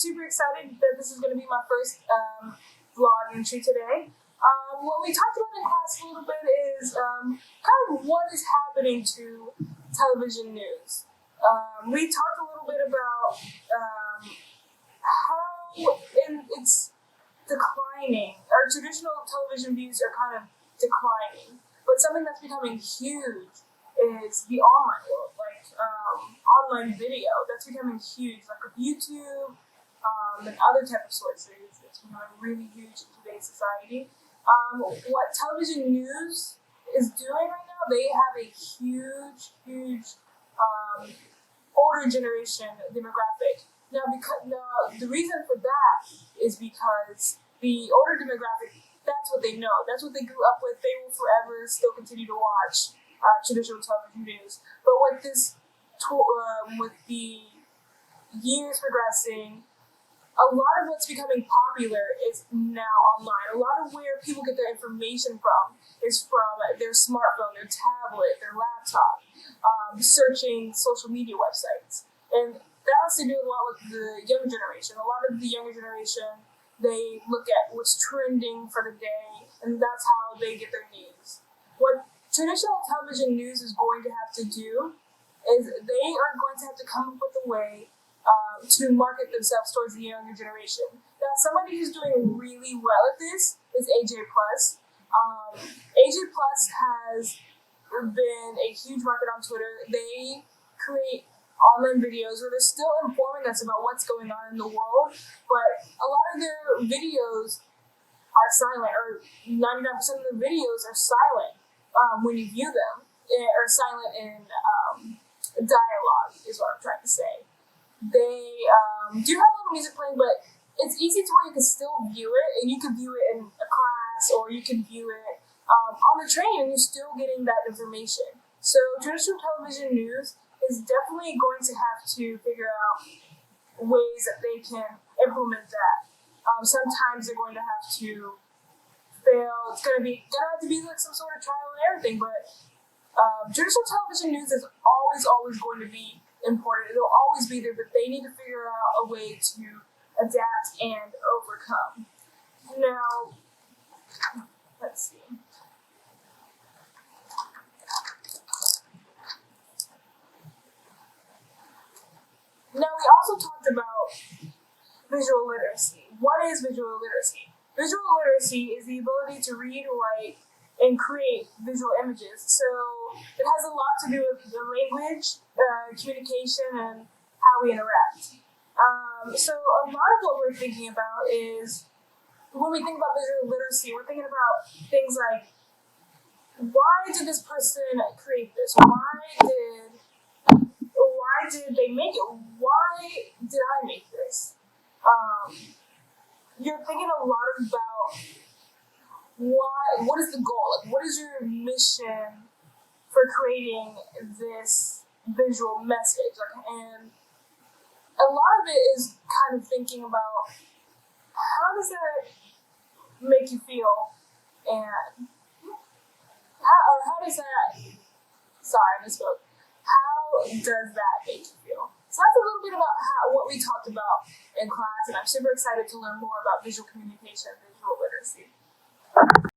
super excited that this is going to be my first vlog entry today. What we talked about in class a little bit is kind of what is happening to television news. We talked a little bit about how it's declining. Our traditional television views are kind of declining, but something that's becoming huge is the online world, like online video. That's becoming huge, like with YouTube and other type of sources. It's becoming really huge in today's society. What television news is doing right now, they have a huge older generation demographic. Now, the reason for that is because the older demographic, that's what they know. That's what they grew up with. They will forever still continue to watch traditional television news. But with with the years progressing, a lot of what's becoming popular is now online. A lot of where people get their information from is from their smartphone, their tablet, their laptop, searching social media websites. And that has to do a lot with the younger generation. A lot of the younger generation, they look at what's trending for the day, and that's how they get their news. What traditional television news is going to have to do is they are going to have to come up with a way to market themselves towards the younger generation. Now, somebody who's doing really well at this is AJ Plus. AJ Plus has been a huge market on Twitter. They create online videos where they're still informing us about what's going on in the world, but a lot of their videos are silent, or 99% of the videos are silent when you view them, or silent in dialogue, is what I'm trying to say. They do have a little music playing, but it's easy to where you can still view it, and you can view it in a class, or you can view it on the train, and you're still getting that information. So traditional television news is definitely going to have to figure out ways that they can implement that. Sometimes they're going to have to fail. It's gonna have to be like some sort of trial and error thing, but traditional television news is always going to be important. It'll always be there, but they need to figure out a way to adapt and overcome. Now, let's see. Now, we also talked about visual literacy. What is visual literacy? Visual literacy is the ability to read, write, and create visual images. So it has a lot to do with the language, communication, and how we interact. So a lot of what we're thinking about is, when we think about visual literacy, we're thinking about things like, why did this person create this? Why did they make it? Why did I make this? You're thinking a lot about what is the goal? Like, what is your mission for creating this visual message? And a lot of it is kind of thinking about, how does that make you feel? And how does that, sorry, I misspoke. How does that make you feel? So that's a little bit about what we talked about in class, and I'm super excited to learn more about visual communication and visual literacy.